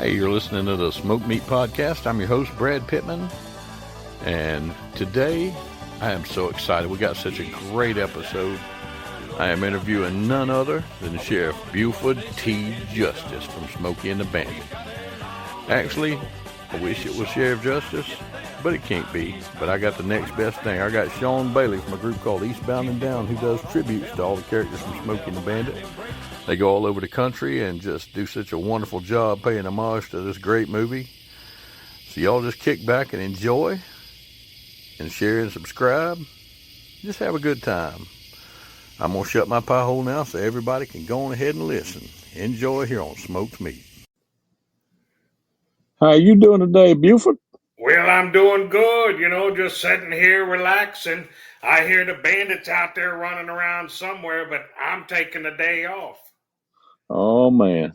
Hey, you're listening to the Smoke Meat Podcast. I'm your host, Brad Pittman. And today, I am so excited. We got such a great episode. I am interviewing none other than Sheriff Buford T Justice from Smokey and the Bandit. Actually, I wish it was Sheriff Justice, but it can't be. But I got the next best thing. I got Sean Bailey from a group called Eastbound and Down who does tributes to all the characters from Smokey and the Bandit. They go all over the country and just do such a wonderful job paying homage to this great movie. So y'all just kick back and enjoy and share and subscribe. Just have a good time. I'm going to shut my pie hole now so everybody can go on ahead and listen. Enjoy here on Smoked Meat. How you doing today, Buford? Well, I'm doing good, just sitting here relaxing. I hear the bandits out there running around somewhere, but I'm taking the day off. Oh, man.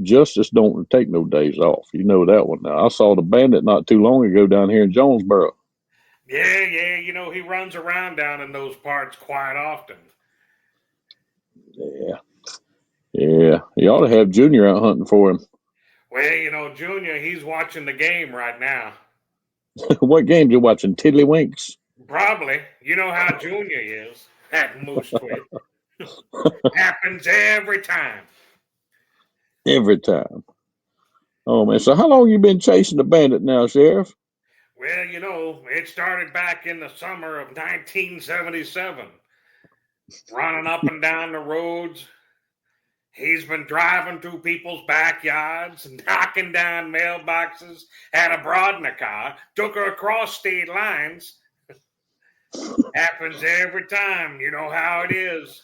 Justice don't take no days off. You know that one now. I saw the Bandit not too long ago down here in Jonesboro. Yeah, he runs around down in those parts quite often. Yeah. He ought to have Junior out hunting for him. Well, Junior, he's watching the game right now. What game you watching? Tiddlywinks? Probably. You know how Junior is. That moose twit. Happens every time. Every time. Oh, man. So how long you been chasing the Bandit now, Sheriff? Well, it started back in the summer of 1977. Running up and down the roads. He's been driving through people's backyards, knocking down mailboxes, had a broad in the car, took her across state lines. Happens every time. You know how it is.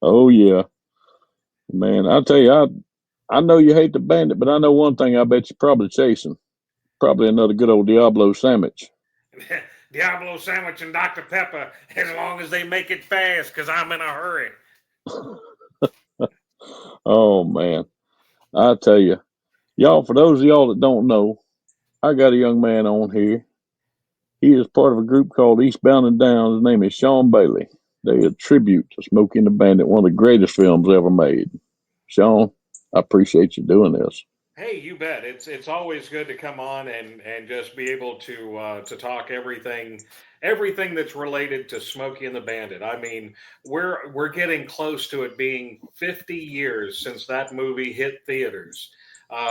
Oh, yeah. Man, I'll tell you, I know you hate the Bandit, but I know one thing I bet you're probably chasing. Probably another good old Diablo sandwich. Diablo sandwich and Dr. Pepper, as long as they make it fast, because I'm in a hurry. Oh, man. I tell you, y'all, for those of y'all that don't know, I got a young man on here. He is part of a group called Eastbound and Down. His name is Sean Bailey. They attribute to Smokey and the Bandit, one of the greatest films ever made. Sean, I appreciate you doing this. Hey, you bet. It's always good to come on and just be able to talk everything that's related to Smokey and the Bandit. I mean, we're getting close to it being 50 years since that movie hit theaters.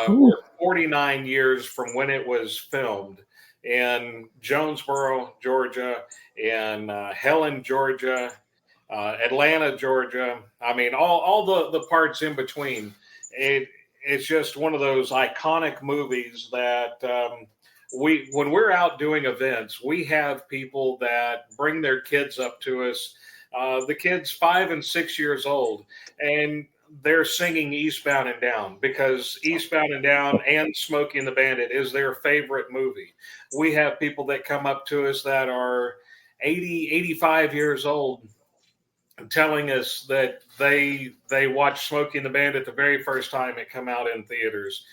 We're 49 years from when it was filmed in Jonesboro, Georgia, and Helen, Georgia, Atlanta, Georgia. I mean, all the parts in between. It's just one of those iconic movies that when we're out doing events, we have people that bring their kids up to us. The kids 5 and 6 years old, and they're singing Eastbound and Down because Eastbound and Down and Smokey and the Bandit is their favorite movie. We have people that come up to us that are 80, 85 years old, telling us that they watched Smokey and the Bandit the very first time it come out in theaters.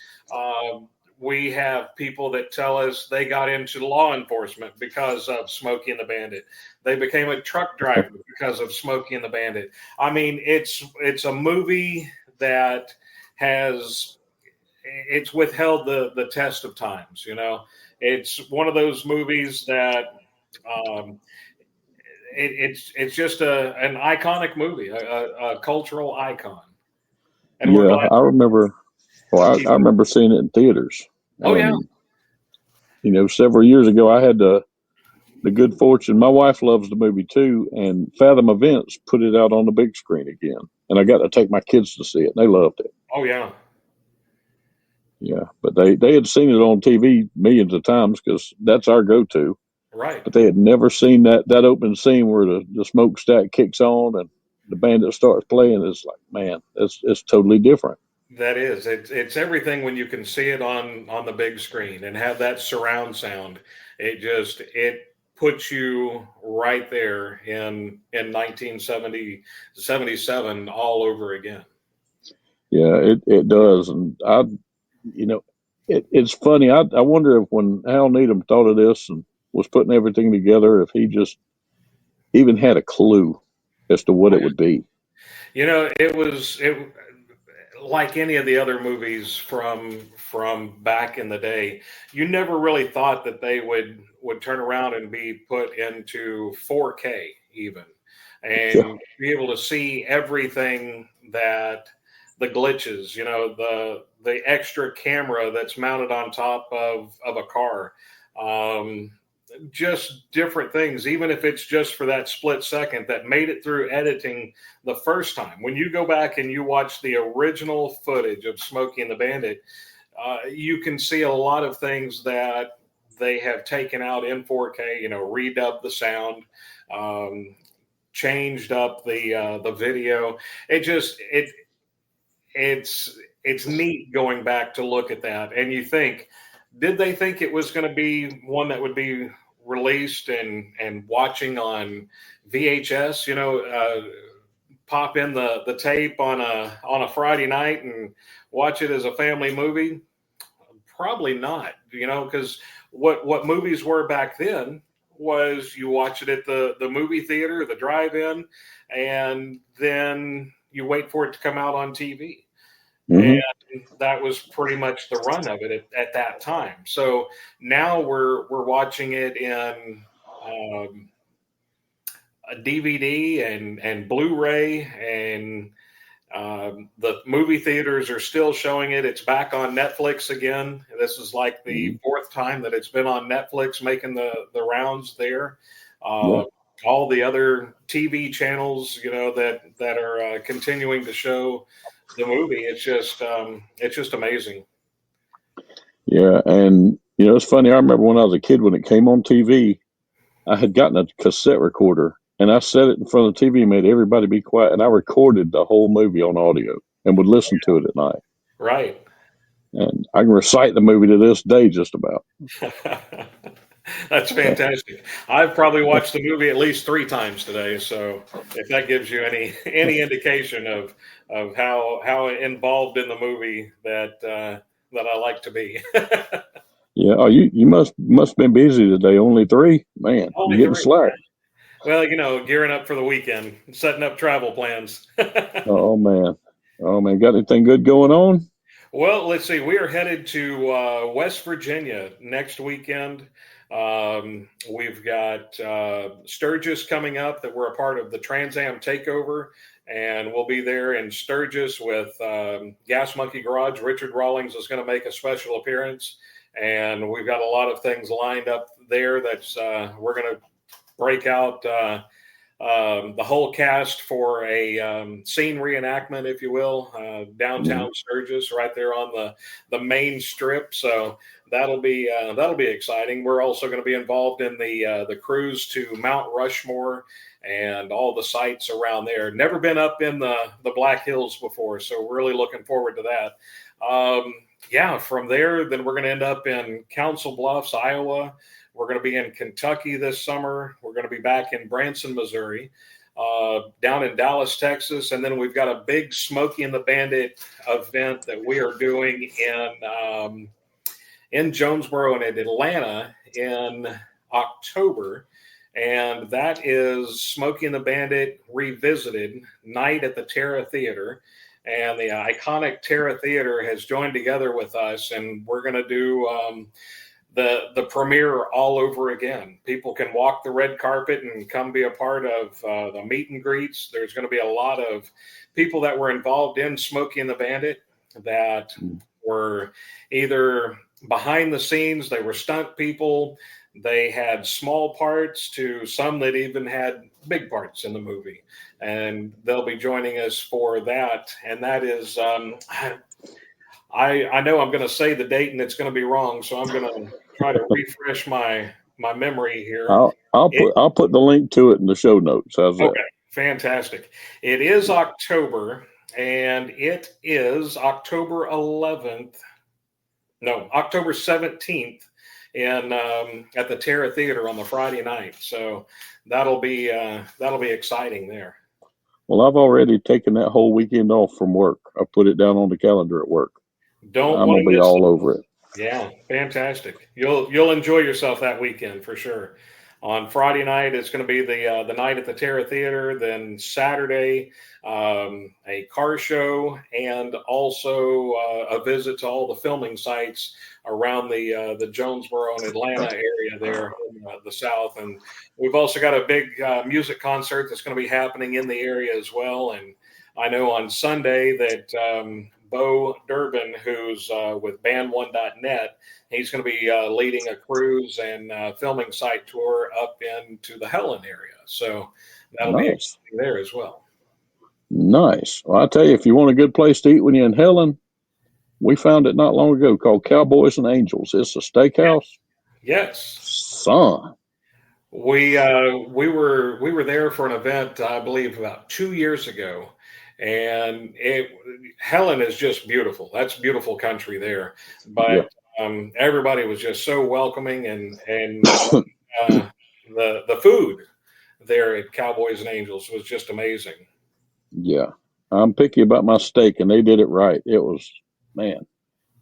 We have people that tell us they got into law enforcement because of Smokey and the Bandit. They became a truck driver because of Smokey and the Bandit. I mean, it's a movie that it's withheld the test of times. It's one of those movies that. It's just an iconic movie, a cultural icon. And yeah, I remember. Well, I remember seeing it in theaters. Oh, yeah. Several years ago, I had the good fortune. My wife loves the movie too, and Fathom Events put it out on the big screen again, and I got to take my kids to see it. And they loved it. Oh, yeah. Yeah, but they had seen it on TV millions of times because that's our go-to. Right. But they had never seen that open scene where the smokestack kicks on and the Bandit starts playing. It's like, man, it's totally different. That is. It's everything when you can see it on the big screen and have that surround sound. It puts you right there in 1977 all over again. Yeah, it does. And it's funny. I wonder if when Hal Needham thought of this and was putting everything together, if he just even had a clue as to what it would be. It was like any of the other movies from back in the day, you never really thought that they would turn around and be put into 4K even, and be able to see everything that the glitches, the extra camera that's mounted on top of a car. Just different things, even if it's just for that split second that made it through editing the first time. When you go back and you watch the original footage of Smokey and the Bandit, you can see a lot of things that they have taken out in 4K, redubbed the sound, changed up the video. It's neat going back to look at that. And you think, did they think it was going to be one that would be released and watching on VHS, pop in the tape on a Friday night and watch it as a family movie? Probably not, because what movies were back then was you watch it at the movie theater, the drive-in, and then you wait for it to come out on TV. And that was pretty much the run of it at that time. So now we're watching it in a DVD and Blu-ray, and the movie theaters are still showing it. It's back on Netflix again. This is like the fourth time that it's been on Netflix, making the rounds there. All the other TV channels, that are continuing to show the movie. It's just amazing. Yeah, and it's funny. I remember when I was a kid, when it came on TV, I had gotten a cassette recorder, and I set it in front of the TV and made everybody be quiet, and I recorded the whole movie on audio and would listen to it at night. Right. And I can recite the movie to this day, just about. That's fantastic. I've probably watched the movie at least 3 times today. So if that gives you any indication of how involved in the movie that I like to be. Yeah. Oh, you must have been busy today. Only 3, man. Only You're getting 3. slack. Well, gearing up for the weekend, setting up travel plans. Oh man. Got anything good going on? Well, let's see. We are headed to West Virginia next weekend. We've got Sturgis coming up, that we're a part of the Trans Am takeover, and we'll be there in Sturgis with Gas Monkey Garage. Richard Rawlings is going to make a special appearance, and we've got a lot of things lined up there. That's we're going to break out the whole cast for a scene reenactment, if you will, downtown Sturgis, right there on the main strip. So that'll be exciting. We're also going to be involved in the cruise to Mount Rushmore and all the sites around there. Never been up in the Black Hills before, so we're really looking forward to that. From there, then we're going to end up in Council Bluffs, Iowa. We're going to be in Kentucky this summer. We're going to be back in Branson, Missouri, down in Dallas, Texas. And then we've got a big Smokey and the Bandit event that we are doing in Jonesboro and in Atlanta in October. And that is Smokey and the Bandit Revisited, Night at the Terra Theater. And the iconic Terra Theater has joined together with us, and we're going to do the premiere all over again. People can walk the red carpet and come be a part of the meet and greets. There's going to be a lot of people that were involved in Smokey and the Bandit that were either behind the scenes, they were stunt people, they had small parts, to some that even had big parts in the movie. And they'll be joining us for that. And that is, I know I'm going to say the date and it's going to be wrong, so I'm going to try to refresh my memory here. I'll put the link to it in the show notes. How's that? Okay, fantastic. It is October, and it is October 11th. No, October 17th in at the Terra Theater on the Friday night. So that'll be exciting there. Well, I've already taken that whole weekend off from work. I put it down on the calendar at work. I'm gonna be all over it. Yeah, fantastic. You'll enjoy yourself that weekend for sure. On Friday night, it's going to be the night at the Terra Theater. Then Saturday, a car show, and also a visit to all the filming sites around the Jonesboro and Atlanta area there in the South. And we've also got a big music concert that's going to be happening in the area as well. And I know on Sunday that Bo Durbin, who's with band1.net, he's going to be leading a cruise and filming site tour up into the Helen area. So that'll be exciting there as well. Nice. Well, I tell you, if you want a good place to eat when you're in Helen, we found it not long ago called Cowboys and Angels. It's a steakhouse. Yes. Son. We were there for an event, I believe, about 2 years ago. And Helen is just beautiful. That's beautiful country there. But everybody was just so welcoming, and the food there at Cowboys and Angels was just amazing. Yeah. I'm picky about my steak, and they did it right. It was, man.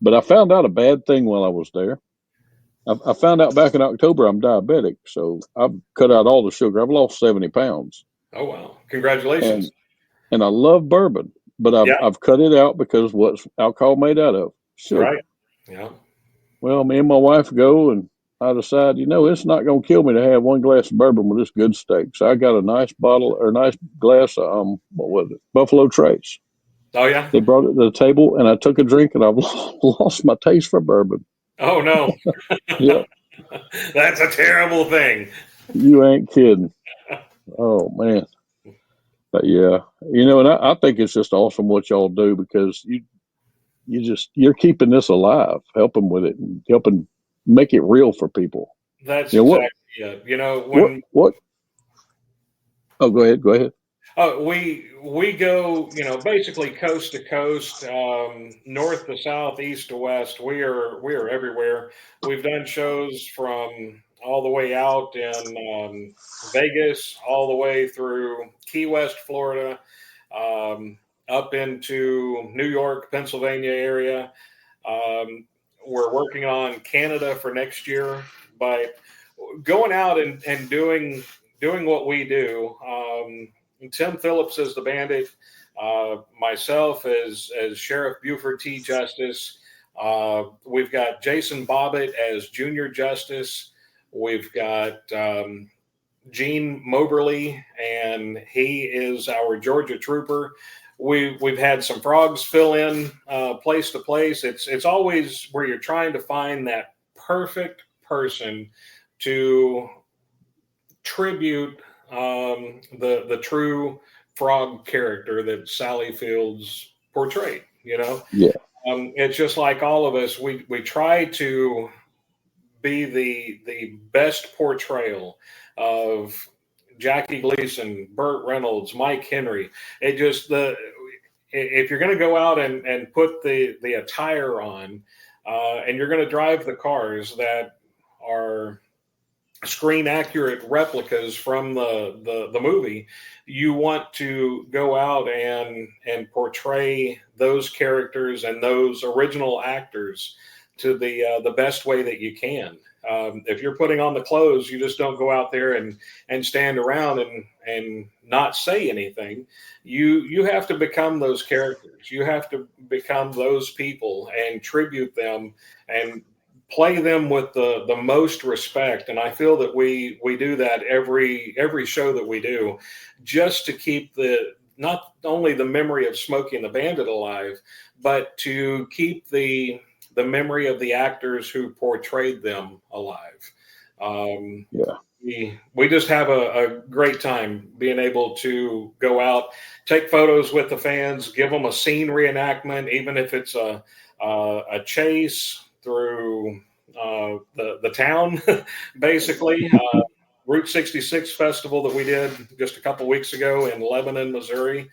But I found out a bad thing while I was there. I found out back in October I'm diabetic, so I've cut out all the sugar. I've lost 70 pounds. Oh, wow. Congratulations. And I love bourbon, but I've cut it out because what's alcohol made out of? Sugar. Right. Yeah. Well, me and my wife go, and I decide, it's not going to kill me to have one glass of bourbon with this good steak. So I got a nice nice glass of, what was it? Buffalo Trace. Oh, yeah? They brought it to the table, and I took a drink, and I've lost my taste for bourbon. Oh, no. Yep. That's a terrible thing. You ain't kidding. Oh, man. But, yeah, and I think it's just awesome what y'all do, because you're keeping this alive, helping with it, and helping make it real for people. That's exactly it. What? Oh, go ahead. We go, basically coast to coast, north to south, east to west. We are everywhere. We've done shows from all the way out in Vegas, all the way through Key West, Florida, up into New York, Pennsylvania area. We're working on Canada for next year, but going out and doing what we do. Tim Phillips is the Bandit. Myself as Sheriff Buford T Justice. We've got Jason Bobbitt as Junior Justice. We've got Gene Moberly, and he is our Georgia Trooper. We've had some frogs fill in place to place. It's always where you're trying to find that perfect person to tribute the true frog character that Sally Fields portrayed. Yeah. It's just like all of us. We try to be the best portrayal of Jackie Gleason, Burt Reynolds, Mike Henry. If you're going to go out and put the attire on, and you're going to drive the cars that are screen accurate replicas from the movie, you want to go out and portray those characters and those original actors to the best way that you can. If you're putting on the clothes, you just don't go out there and stand around and not say anything. You have to become those characters. You have to become those people and tribute them and play them with the most respect. And I feel that we do that every show that we do, just to keep not only the memory of Smokey and the Bandit alive, but to keep the memory of the actors who portrayed them alive. We just have a great time being able to go out, take photos with the fans, give them a scene reenactment, even if it's a chase through the town, basically. Route 66 festival that we did just a couple weeks ago in Lebanon, Missouri,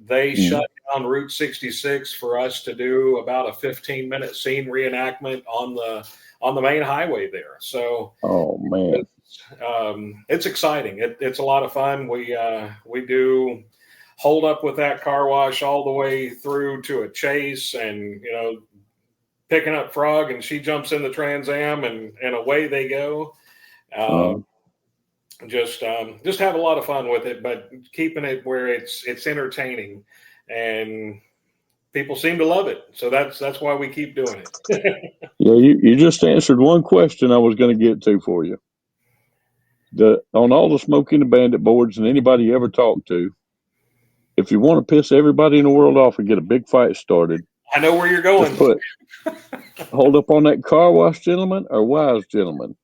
they shut down Route 66 for us to do about a 15-minute scene reenactment on the main highway there. So, oh man, it's exciting. It's a lot of fun. We do hold up with that car wash all the way through to a chase, and picking up Frog, and she jumps in the Trans Am, and away they go. just have a lot of fun with it, but keeping it where it's entertaining, and people seem to love it. So that's why we keep doing it. Yeah, you just answered one question I was going to get to for you. On all the Smokey and the Bandit boards and anybody you ever talked to, if you want to piss everybody in the world off and get a big fight started, I know where you're just going. hold up on that car wash gentleman or wise gentleman.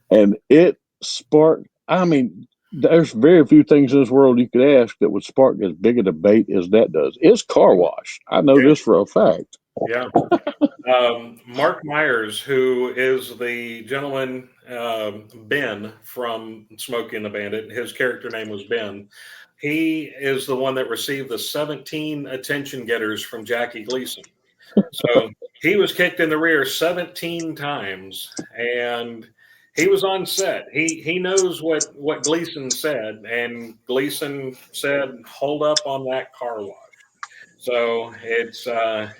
And it sparked, I mean, there's very few things in this world you could ask that would spark as big a debate as that does. It's car wash. I know this for a fact. Yeah. Mark Myers, who is the gentleman, Ben from Smokey and the Bandit, his character name was Ben. He is the one that received the 17 attention getters from Jackie Gleason. So he was kicked in the rear 17 times, and he was on set. He knows what Gleason said, and Gleason said, "Hold up on that car wash." So it's a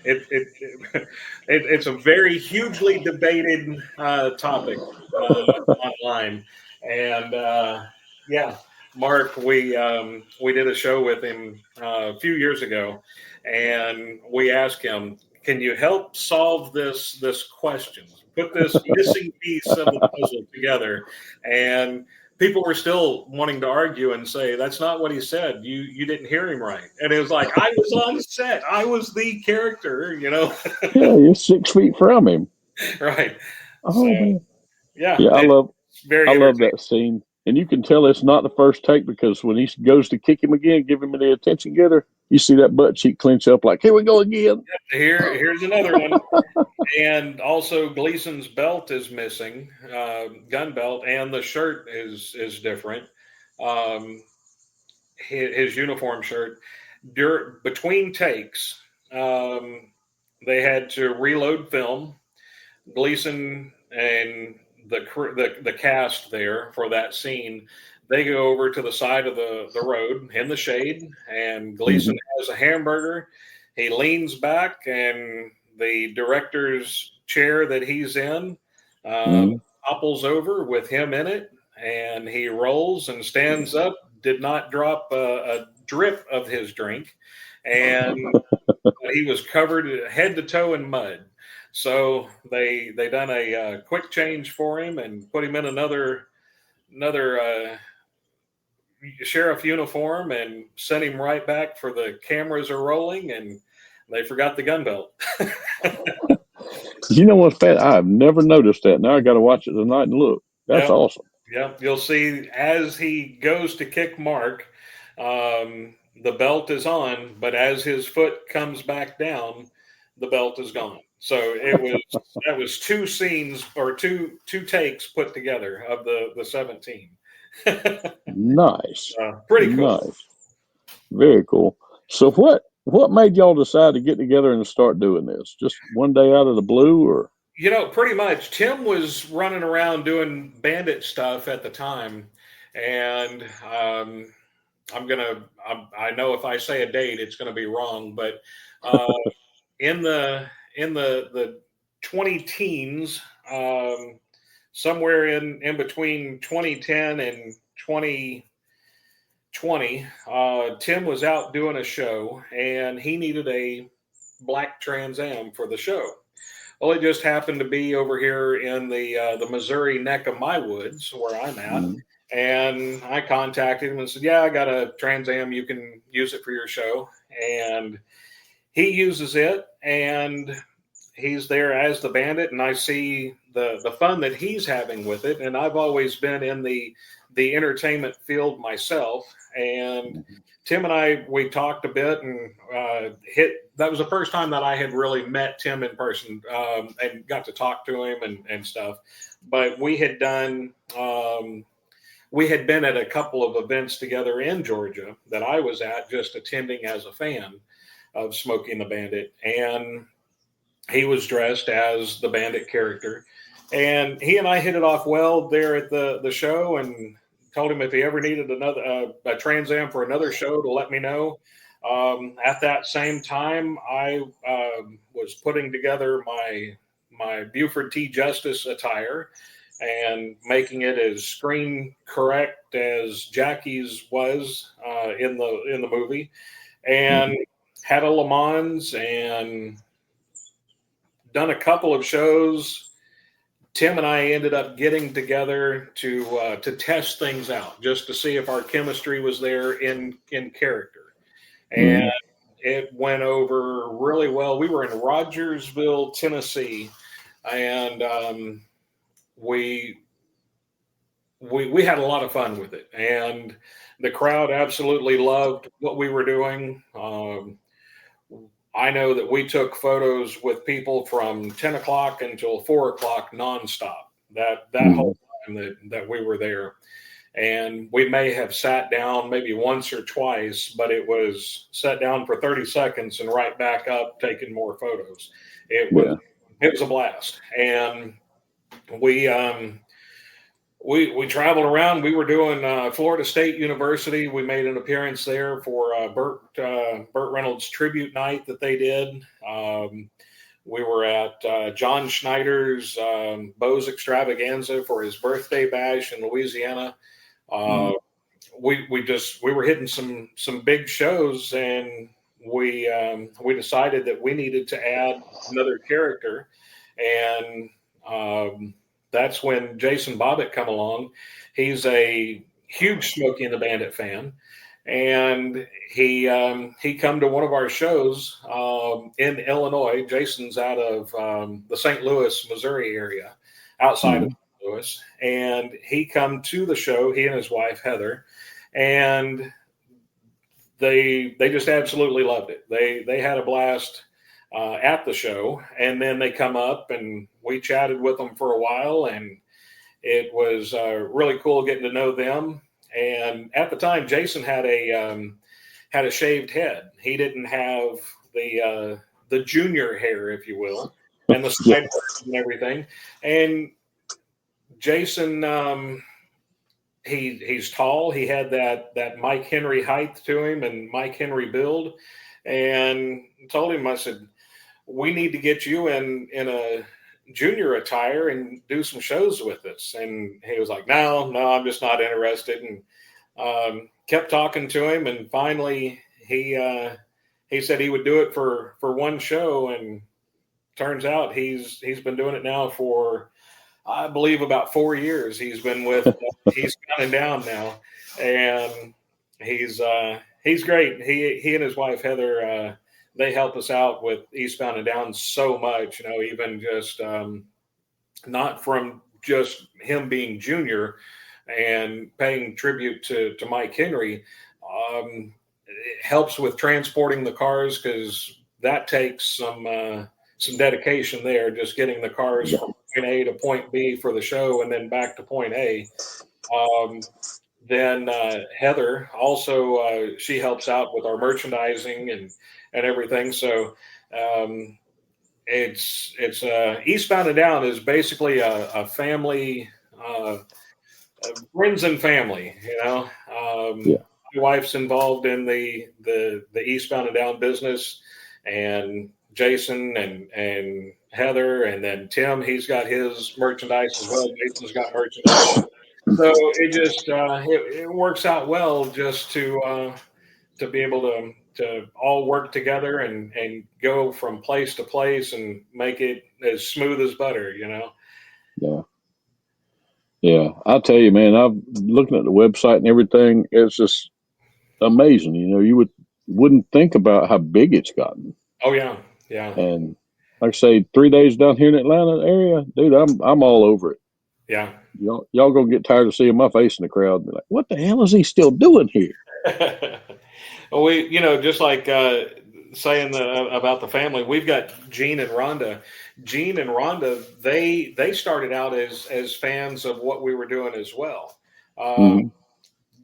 very hugely debated topic online, and yeah, Mark, we did a show with him a few years ago, and we asked him, "Can you help solve this question? Put this missing piece of the puzzle together?" And people were still wanting to argue and say, "That's not what he said. You didn't hear him right." And it was like, I was on set. I was the character, Yeah, you're 6 feet from him. Right. Oh So, man. yeah, Yeah, I love very that scene. And you can tell it's not the first take because when he goes to kick him again, give him the attention getter, you see that butt cheek clench up like, here we go again. Here's another one. And also Gleason's belt is missing, gun belt, and the shirt is different. His uniform shirt. Between takes, they had to reload film. Gleason and the cast there for that scene, they go over to the side of the road in the shade, and Gleason has a hamburger. He leans back, and the director's chair that he's in topples over with him in it, and he rolls and stands up. Did not drop a drip of his drink, and he was covered head to toe in mud. So they done a quick change for him and put him in another sheriff uniform and sent him right back for the cameras are rolling, and they forgot the gun belt. You know what's bad? I've never noticed that. Now I got to watch it tonight and look. That's awesome. Yeah, you'll see as he goes to kick Mark, the belt is on, but as his foot comes back down, the belt is gone. So that was two scenes or two takes put together of the 17. Nice. Pretty cool. Nice. Very cool. So what made y'all decide to get together and start doing this? Just one day out of the blue, or? Pretty much. Tim was running around doing Bandit stuff at the time, and I know if I say a date, it's going to be wrong, but in the 20 teens, somewhere in between 2010 and 2020, Tim was out doing a show, and he needed a black Trans Am for the show. Well, it just happened to be over here in the Missouri neck of my woods where I'm at. And I contacted him and said, "Yeah, I got a Trans Am. You can use it for your show." And he uses it, and he's there as the Bandit, and I see the fun that he's having with it. And I've always been in the entertainment field myself. And Tim and we talked a bit, and that was the first time that I had really met Tim in person and got to talk to him and stuff. But we had been at a couple of events together in Georgia that I was at, just attending as a fan of Smokey and the Bandit. And he was dressed as the Bandit character. And he and I hit it off well there at the show, and told him if he ever needed a Trans Am for another show to let me know. At that same time, I was putting together my Buford T Justice attire, and making it as screen correct as Jackie's was in the movie, and had a Le Mans and done a couple of shows. Tim and I ended up getting together to test things out, just to see if our chemistry was there in character, and it went over really well. We were in Rogersville, Tennessee, and we had a lot of fun with it, and the crowd absolutely loved what we were doing. I know that we took photos with people from 10 o'clock until 4 o'clock nonstop. That whole time that we were there, and we may have sat down maybe once or twice, but it was sat down for 30 seconds and right back up taking more photos. It was a blast, and we traveled around. We were doing Florida State University. We made an appearance there for Burt Reynolds tribute night that they did. We were at John Schneider's Bose Extravaganza for his birthday bash in Louisiana. We were hitting some big shows, and we decided that we needed to add another character, and that's when Jason Bobbitt come along. He's a huge Smokey and the Bandit fan, and he come to one of our shows in Illinois. Jason's out of the St. Louis, Missouri area, outside of St. Louis, and he come to the show. He and his wife Heather, and they just absolutely loved it. They had a blast at the show, and then they come up and we chatted with them for a while, and it was really cool getting to know them. And at the time, Jason had a shaved head. He didn't have the junior hair, if you will, and the side and everything. And Jason, he's tall. He had that Mike Henry height to him and Mike Henry build. And told him, I said, we need to get you in a junior attire and do some shows with us. And he was like, no, I'm just not interested. And kept talking to him. And finally he said he would do it for one show. And turns out he's been doing it now for, I believe, about 4 years. He's been with, he's counting down now, and he's great. He and his wife Heather, they help us out with Eastbound and Down so much, even just not from just him being junior and paying tribute to Mike Henry. It helps with transporting the cars, because that takes some dedication there, just getting the cars from point A to point B for the show and then back to point A. Then Heather also, she helps out with our merchandising and everything. So it's Eastbound and Down is basically a family, friends and family. My wife's involved in the Eastbound and Down business, and Jason and Heather, and then Tim, he's got his merchandise as well. Jason's got merchandise. So it just it works out well just to be able to all work together and go from place to place and make it as smooth as butter, Yeah. I'll tell you, man, I'm looking at the website and everything. It's just amazing. You wouldn't think about how big it's gotten. Oh yeah. And like I say, 3 days down here in Atlanta area, dude, I'm all over it. Yeah. Y'all gonna get tired of seeing my face in the crowd and be like, what the hell is he still doing here? Well, we, just like saying about the family, we've got Gene and Rhonda. Gene and Rhonda, they started out as fans of what we were doing as well.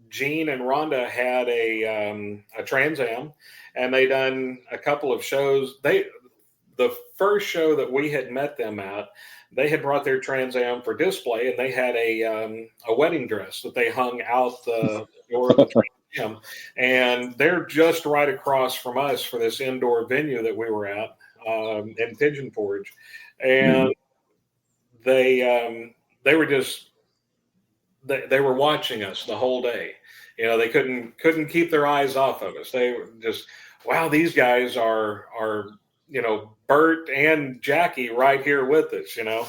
Gene and Rhonda had a Trans Am, and they done a couple of shows. The first show that we had met them at, they had brought their Trans Am for display, and they had a wedding dress that they hung out the door of the Trans Am. And they're just right across from us for this indoor venue that we were at in Pigeon Forge. And they they were just they were watching us the whole day. You know, they couldn't keep their eyes off of us. They were just, wow, these guys are Bert and Jackie right here with us. Yeah.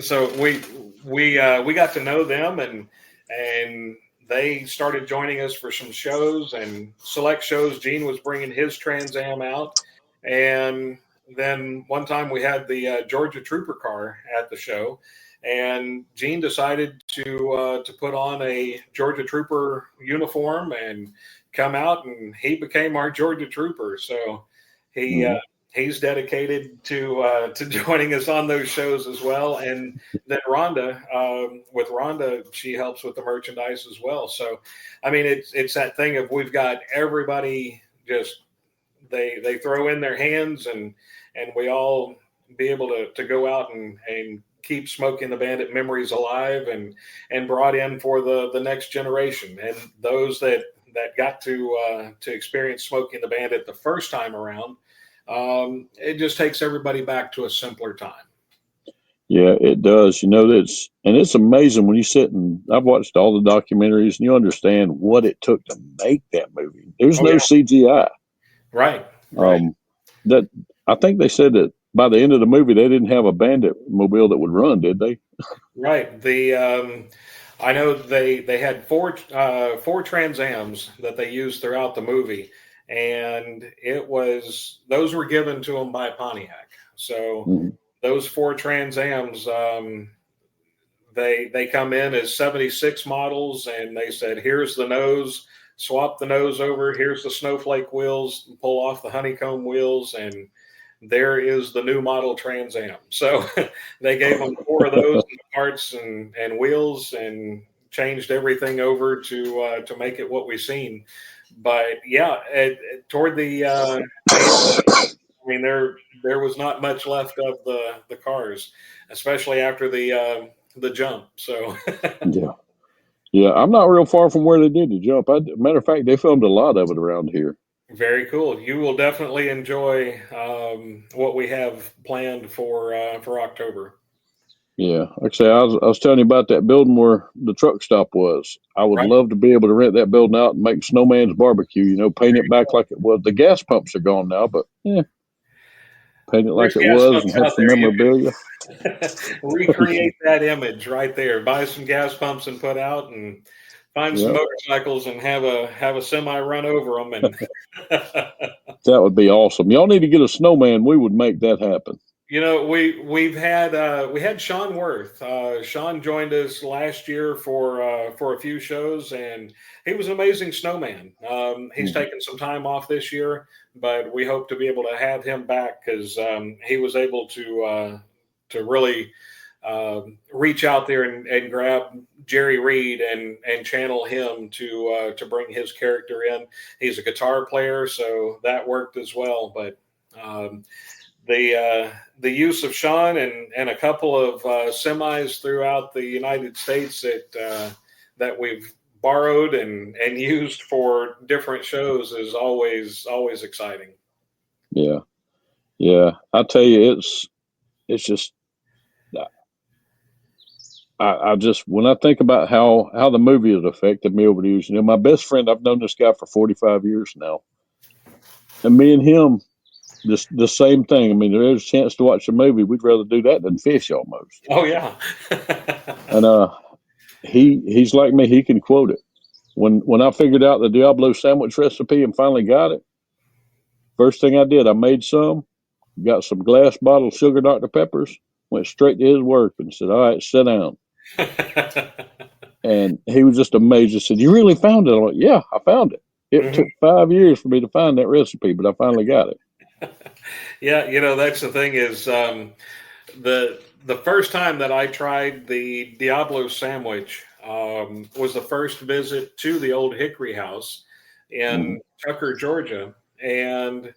So we got to know them, and they started joining us for some shows and select shows. Gene was bringing his Trans Am out, and then one time we had the Georgia Trooper car at the show, and Gene decided to put on a Georgia Trooper uniform and come out, and he became our Georgia Trooper. So he's dedicated to joining us on those shows as well. And then Rhonda, with Rhonda, she helps with the merchandise as well. So, I mean, it's that thing of we've got everybody just they throw in their hands, and we all be able to go out and keep Smokey and the Bandit memories alive and brought in for the next generation. And those that got to experience Smokey and the Bandit the first time around, it just takes everybody back to a simpler time. Yeah, it does. It's amazing when you sit and I've watched all the documentaries and you understand what it took to make that movie. There's no CGI. Right. That I think they said that by the end of the movie they didn't have a Bandit mobile that would run, did they? Right. I know they had four Trans Ams that they used throughout the movie, and those were given to them by Pontiac. So those four Trans Ams, they come in as 76 models, and they said, here's the nose, swap the nose over, here's the snowflake wheels, pull off the honeycomb wheels, and there is the new model Trans Am. So they gave them four of those parts and wheels and changed everything over to make it what we've seen. But yeah, toward the I mean, there was not much left of the cars, especially after the jump. So yeah, I'm not real far from where they did the jump. Matter of fact, they filmed a lot of it around here. Very cool. You will definitely enjoy what we have planned for October. Yeah, like I say, I was telling you about that building where the truck stop was. I would love to be able to rent that building out and make Snowman's Barbecue. Paint it back like it was. The gas pumps are gone now, but paint it like it was and have some memorabilia. Recreate that image right there. Buy some gas pumps and put out, and find some motorcycles and have a semi run over them. And that would be awesome. Y'all need to get a snowman. We would make that happen. We had Sean Worth. Sean joined us last year for a few shows, and he was an amazing snowman. He's taken some time off this year, but we hope to be able to have him back because he was able to really reach out there and grab Jerry Reed and channel him to bring his character in. He's a guitar player, so that worked as well. But the use of Sean and a couple of semis throughout the United States that we've borrowed and used for different shows is always exciting. Yeah. I tell you, it's just. I just when I think about how the movie has affected me over the years, my best friend, I've known this guy for 45 years now, and me and him. The same thing. I mean, there's a chance to watch a movie. We'd rather do that than fish almost. Oh yeah. And he's like me. He can quote it. When I figured out the Diablo sandwich recipe and finally got it, first thing I did, I made some, got some glass bottle sugar Dr. Peppers, went straight to his work and said, "All right, sit down." And he was just amazed. He said, "You really found it?" I'm like, "Yeah, I found it. It took 5 years for me to find that recipe, but I finally got it." Yeah, that's the thing is the first time that I tried the Diablo sandwich was the first visit to the old Hickory House in Tucker, Georgia, and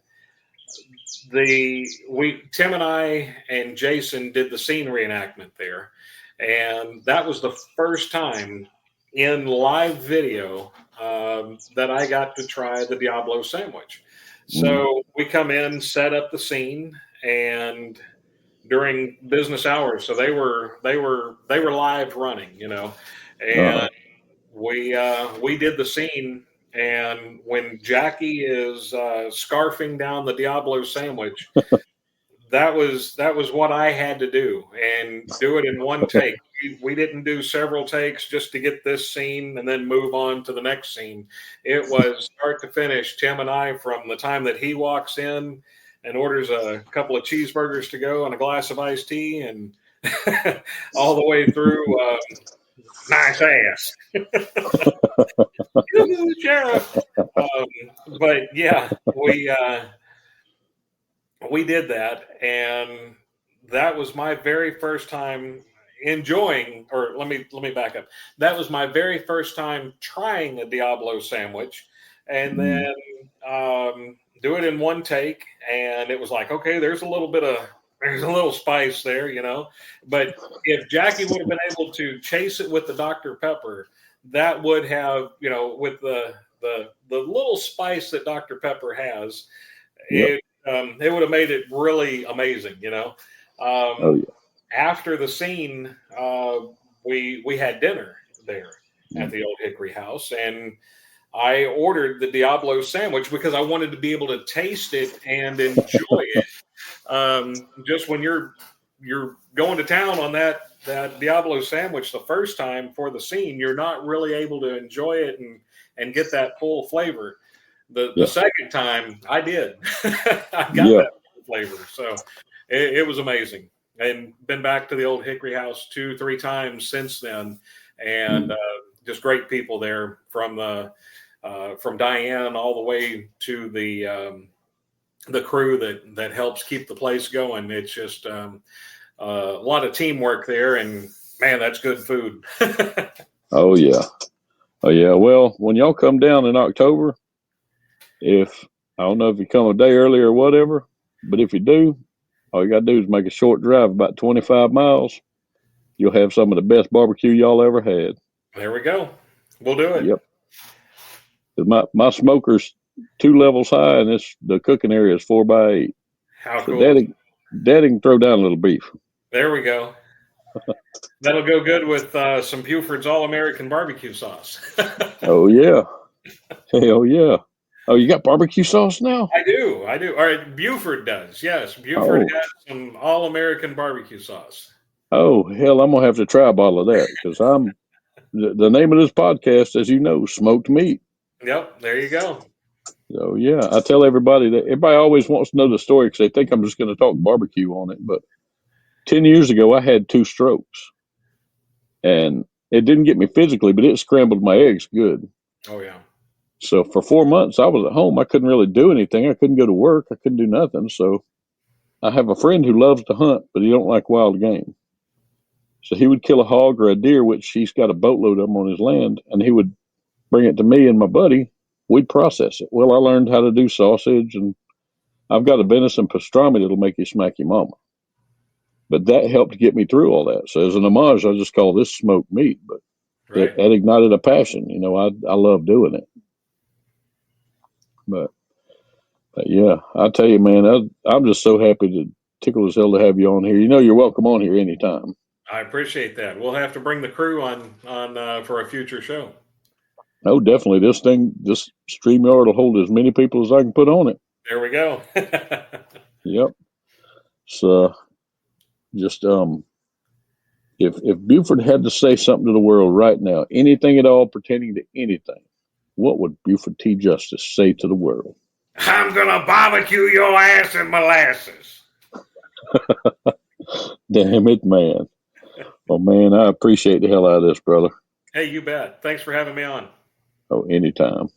Tim and I and Jason did the scene reenactment there, and that was the first time in live video that I got to try the Diablo sandwich. So we come in, set up the scene, and during business hours, so they were live running, and we did the scene. And when Jackie is scarfing down the Diablo sandwich, that was what I had to do, and do it in one take. We didn't do several takes just to get this scene and then move on to the next scene. It was start to finish, Tim and I, from the time that he walks in and orders a couple of cheeseburgers to go and a glass of iced tea, and all the way through. Nice ass. Sheriff. But yeah, we did that, and that was my very first time enjoying, or let me back up. That was my very first time trying a Diablo sandwich, and then do it in one take. And it was like, okay, there's a little spice there, but if Jackie would have been able to chase it with the Dr. Pepper, that would have, with the little spice that Dr. Pepper has, it would have made it really amazing, After the scene, we had dinner there at the Old Hickory House, and I ordered the Diablo sandwich because I wanted to be able to taste it and enjoy it. Just when you're going to town on that Diablo sandwich the first time for the scene, you're not really able to enjoy it and get that full flavor. The second time I did, I got that full flavor. So it was amazing, and been back to the Old Hickory House 2-3 times since then. And just great people there, from Diane all the way to the crew that helps keep the place going. It's just a lot of teamwork there, and man, that's good food. Oh yeah. Well, when y'all come down in October, I don't know if you come a day early or whatever, but if you do, all you got to do is make a short drive, about 25 miles. You'll have some of the best barbecue y'all ever had. There we go. We'll do it. Yep. My smoker's 2 levels high, and the cooking area is 4x8. How so cool. Daddy can throw down a little beef. There we go. That'll go good with some Buford's All-American barbecue sauce. Oh, yeah. Hell yeah. Oh, you got barbecue sauce now? I do. All right, Buford does. Yes, Buford has some All-American barbecue sauce. Oh, hell, I'm going to have to try a bottle of that, because the name of this podcast, as you know, Smoked Meat. Yep, there you go. So, yeah, I tell everybody that everybody always wants to know the story because they think I'm just going to talk barbecue on it. But 10 years ago, I had 2 strokes, and it didn't get me physically, but it scrambled my eggs good. Oh, yeah. So for 4 months, I was at home. I couldn't really do anything. I couldn't go to work. I couldn't do nothing. So I have a friend who loves to hunt, but he don't like wild game. So he would kill a hog or a deer, which he's got a boatload of them on his land, and he would bring it to me and my buddy. We'd process it. Well, I learned how to do sausage, and I've got a venison pastrami that'll make you smack your mama. But that helped get me through all that. So as an homage, I just call this smoked meat. But it ignited a passion. I love doing it. But yeah, I tell you, man, I'm just so happy to tickle as hell to have you on here. You're welcome on here anytime. I appreciate that. We'll have to bring the crew on for a future show. Oh, definitely. This StreamYard will hold as many people as I can put on it. There we go. Yep. So just if Buford had to say something to the world right now, anything at all pertaining to anything, what would Buford T Justice say to the world? I'm gonna barbecue your ass in molasses. Damn it, man. Oh, man, I appreciate the hell out of this, brother. Hey, you bet. Thanks for having me on. Oh, anytime.